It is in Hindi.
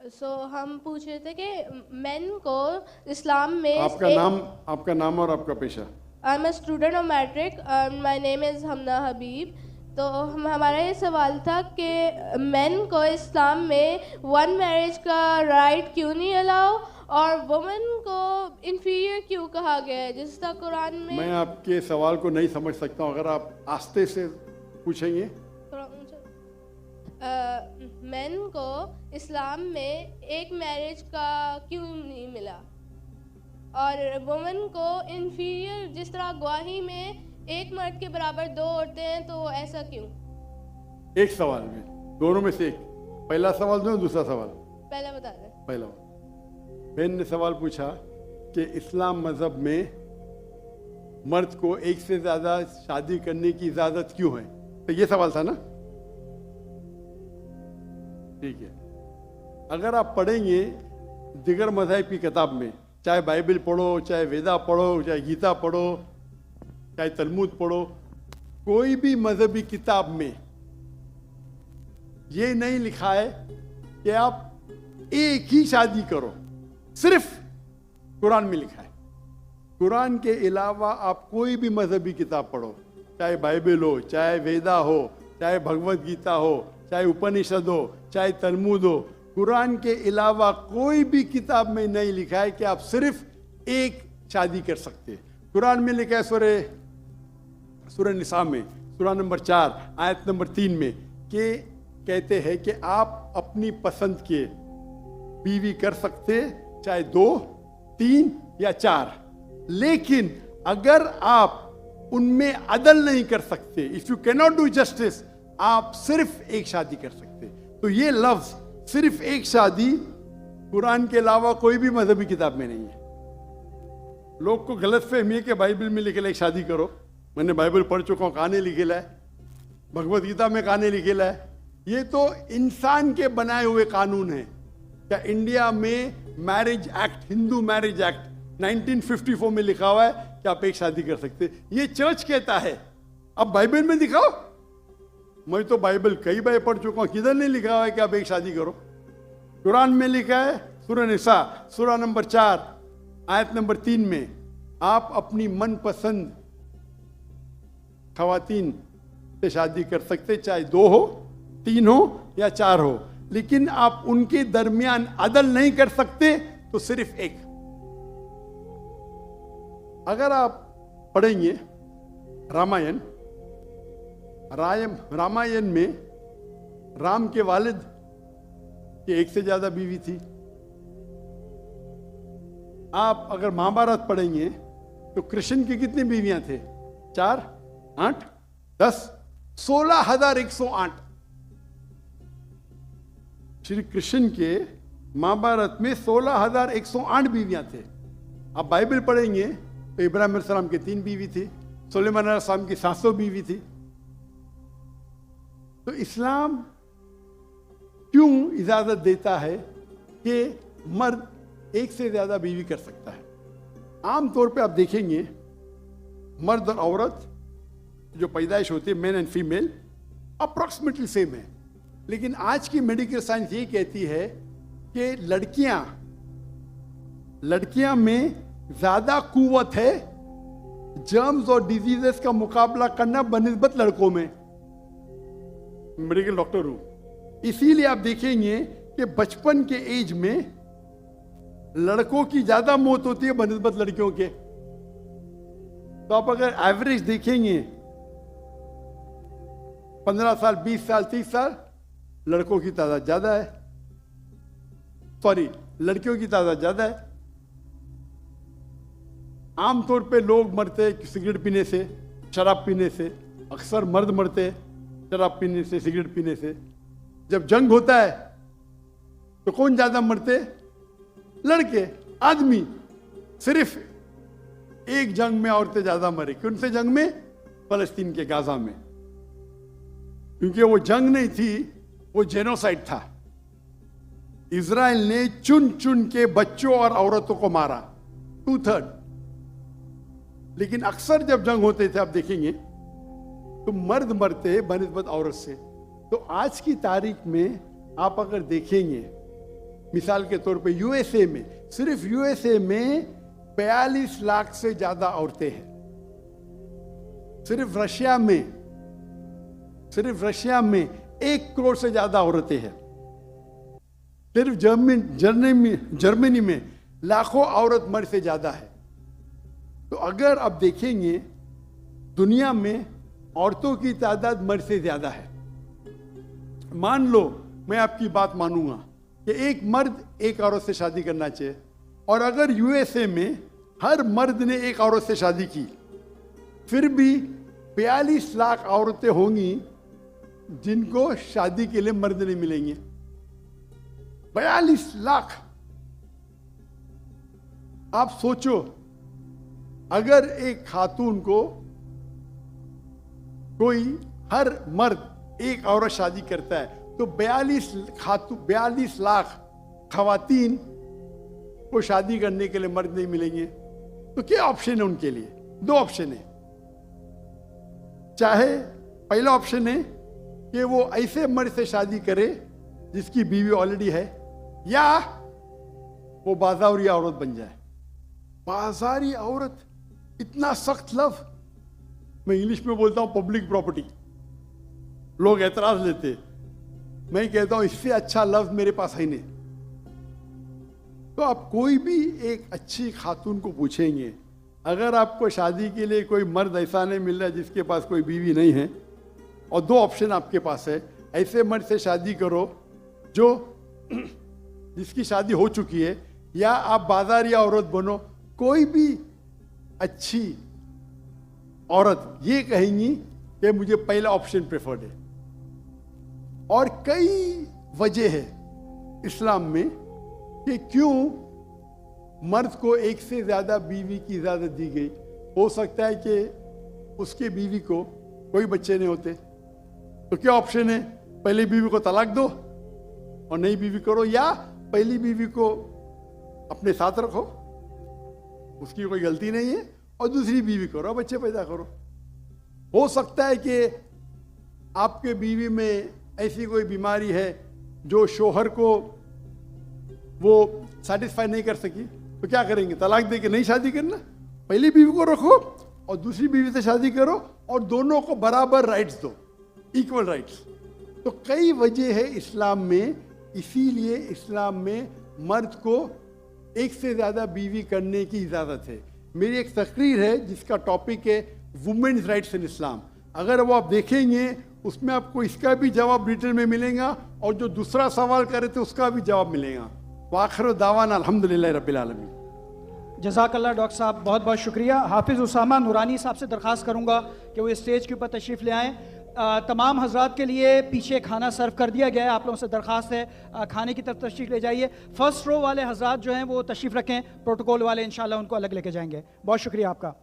हम पूछ रहे थे कि मेन को इस्लाम में आपका नाम और आपका पेशा। I am a student of matric and my name is Hamna Habib. तो हमारा ये सवाल था कि मेन को इस्लाम में वन मैरिज का राइट क्यों नहीं अलाउ और वुमेन को इन्फीरियर क्यों कहा गया है, जिस तरह कुरान में। मैं आपके सवाल को नहीं समझ सकता हूँ, अगर आप आस्ते से पूछेंगे। थोड़ा ऊंचा। मेन को इस्लाम में एक मैरिज का क्यों नहीं मिला और वुमेन को इन्फीरियर, जिस तरह गवाही में एक मर्द के बराबर दो औरतें हैं, तो ऐसा क्यों? एक सवाल में दोनों में से एक, पहला सवाल दो, दूसरा सवाल। पहला बता दें। पहला बहन ने सवाल पूछा कि इस्लाम मजहब में मर्द को एक से ज्यादा शादी करने की इजाजत क्यों है, तो ये सवाल था ना। ठीक है, अगर आप पढ़ेंगे दिगर मज़हब की किताब में, चाहे बाइबल पढ़ो, चाहे वेदा पढ़ो, चाहे गीता पढ़ो, चाहे तलमूद पढ़ो, कोई भी मजहबी किताब में ये नहीं लिखा है कि आप एक ही शादी करो। सिर्फ कुरान में लिखा है। कुरान के अलावा आप कोई भी मजहबी किताब पढ़ो, चाहे बाइबल हो, चाहे वेदा हो, चाहे भगवत गीता हो, चाहे उपनिषद हो, चाहे तलमूद हो, कुरान के अलावा कोई भी किताब में नहीं लिखा है कि आप सिर्फ एक शादी कर सकते हैं। कुरान में लिखा है सूरह निसा में, सूरह नंबर 4 आयत नंबर 3 में, कि कहते हैं कि आप अपनी पसंद के बीवी कर सकते, चाहे 2, 3 या 4, लेकिन अगर आप उनमें अदल नहीं कर सकते, if you can not do justice, आप सिर्फ एक शादी कर सकते। तो ये लफ्ज सिर्फ एक शादी कुरान के अलावा कोई भी मजहबी किताब में नहीं है। लोग को गलत फहमी है कि बाइबल में लिखेला एक शादी करो। मैंने बाइबल पढ़ चुका हूँ, कहानी लिखेला है, भगवत गीता में कहानी लिखेला है। ये तो इंसान के बनाए हुए कानून है। क्या इंडिया में marriage act, Hindu marriage act 1954 में लिखा हुआ है कि आप एक शादी कर सकते, ये चर्च कहता है। अब बाइबल में दिखाओ। मैं तो बाइबल कई बार पढ़ चुका हूं, किधर नहीं लिखा हुआ है कि आप एक शादी करो। कुरान में लिखा है सूरह निसा सूरह नंबर 4 आयत नंबर 3 में, आप अपनी मनपसंद खवातीन से शादी कर सकते, चाहे 2 हो, 3 हो या 4 हो, लेकिन आप उनके दरमियान अदल नहीं कर सकते, तो सिर्फ एक। अगर आप पढ़ेंगे रामायण में राम के वालिद की एक से ज्यादा बीवी थी। आप अगर महाभारत पढ़ेंगे तो कृष्ण की कितनी बीवियां थे? 4, 8, 10, 16,108। श्री कृष्ण के महाभारत में 16,108 बीवियां थे। आप बाइबल पढ़ेंगे तो इब्राहिम अलैहिस्सलाम की 3 बीवी थी, सुलेमान अलैहिस्सलाम की 700 बीवी थी। तो इस्लाम क्यों इजाजत देता है कि मर्द एक से ज्यादा बीवी कर सकता है? आमतौर पे आप देखेंगे मर्द और औरत जो पैदाइश होती है, main and female, approximately same है। लेकिन आज की मेडिकल साइंस ये कहती है कि लड़कियां में ज्यादा कुव्वत है जर्म्स और डिजीजेस का मुकाबला करना बनिस्बत लड़कों में। मेडिकल डॉक्टर हूं, इसीलिए आप देखेंगे कि बचपन के एज में लड़कों की ज्यादा मौत होती है बनिस्बत लड़कियों के। तो आप अगर एवरेज देखेंगे 15 साल, 20 साल, 30 साल, लड़कों की तादाद ज्यादा है, सॉरी लड़कियों की तादाद ज्यादा है। आमतौर पे लोग मरते सिगरेट पीने से, शराब पीने से। अक्सर मर्द मरते शराब पीने से, सिगरेट पीने से। जब जंग होता है तो कौन ज्यादा मरते? लड़के, आदमी। सिर्फ एक जंग में औरतें ज्यादा मरी। कौन से जंग में? फलस्तीन के गाजा में। क्योंकि वो जंग नहीं थी, वो जेनोसाइड था। इजराइल ने चुन चुन के बच्चों और औरतों को मारा, 2/3। लेकिन अक्सर जब जंग होते थे, आप देखेंगे तो मर्द मरते बनिस्बत औरत से। तो आज की तारीख में आप अगर देखेंगे मिसाल के तौर पे यूएसए में, सिर्फ यूएसए में 42 लाख से ज्यादा औरतें हैं। सिर्फ रशिया में 1 करोड़ से ज्यादा औरतें हैं। सिर्फ जर्मनी में लाखों औरत मर्द से ज्यादा है। तो अगर आप देखेंगे दुनिया में औरतों की तादाद मर्द से ज्यादा है। मान लो मैं आपकी बात मानूंगा कि एक मर्द एक औरत से शादी करना चाहिए, और अगर यूएसए में हर मर्द ने एक औरत से शादी की, फिर भी 42 लाख औरतें होंगी जिनको शादी के लिए मर्द नहीं मिलेंगे। 42 लाख। आप सोचो, अगर एक खातून को कोई हर मर्द एक औरत शादी करता है तो 42 लाख खवातीन को शादी करने के लिए मर्द नहीं मिलेंगे। तो क्या ऑप्शन है उनके लिए? 2 ऑप्शन है। चाहे पहला ऑप्शन है कि वो ऐसे मर्द से शादी करे जिसकी बीवी ऑलरेडी है, या वो बाजारी औरत बन जाए। बाजारी औरत, इतना सख्त लफ्ज। मैं इंग्लिश में बोलता हूं पब्लिक प्रॉपर्टी। लोग एतराज लेते, मैं कहता हूं इससे अच्छा लफ्ज मेरे पास है नहीं। तो आप कोई भी एक अच्छी खातून को पूछेंगे, अगर आपको शादी के लिए कोई मर्द ऐसा नहीं मिल रहा है जिसके पास कोई बीवी नहीं है, और 2 ऑप्शन आपके पास है, ऐसे मर्द से शादी करो जो जिसकी शादी हो चुकी है, या आप बाजारी औरत बनो। कोई भी अच्छी औरत ये कहेंगी कि मुझे पहला ऑप्शन प्रेफर्ड है। और कई वजह है इस्लाम में कि क्यों मर्द को एक से ज्यादा बीवी की इजाजत दी गई। हो सकता है कि उसके बीवी को कोई बच्चे नहीं होते, तो क्या ऑप्शन है? पहली बीवी को तलाक दो और नई बीवी करो, या पहली बीवी को अपने साथ रखो, उसकी कोई गलती नहीं है, और दूसरी बीवी करो, बच्चे पैदा करो। हो सकता है कि आपके बीवी में ऐसी कोई बीमारी है जो शोहर को वो सेटिस्फाई नहीं कर सकी, तो क्या करेंगे? तलाक दे के नहीं शादी करना, पहली बीवी को रखो और दूसरी बीवी से शादी करो, और दोनों को बराबर राइट्स दो, इक्वल राइट्स। तो कई वजह है इस्लाम में, इसीलिए इस्लाम में मर्द को एक से ज्यादा बीवी करने की इजाजत है। मेरी एक तकरीर है जिसका टॉपिक है वुमेन्स राइट्स इन इस्लाम। अगर वो आप देखेंगे उसमें आपको इसका भी जवाब डिटेल में मिलेगा, और जो दूसरा सवाल करे थे उसका भी जवाब मिलेगा। वाखिर दावाना अल्हम्दुलिल्लाह रब्बिल आलमीन। जज़ाकल्लाह डॉक्टर साहब, बहुत बहुत शुक्रिया। हाफिज़ उसामा नूरानी साहब से दरख्वास्त करूँगा कि वो स्टेज के ऊपर तशरीफ़ ले आएँ। तमाम हजरात के लिए पीछे खाना सर्व कर दिया गया है, आप लोगों से दरख्वास्त है खाने की तरफ तशरीफ़ ले जाइए। फर्स्ट रो वाले हजरात जो हैं वो तशरीफ़ रखें, प्रोटोकॉल वाले इंशाल्लाह उनको अलग लेके जाएंगे। बहुत शुक्रिया आपका।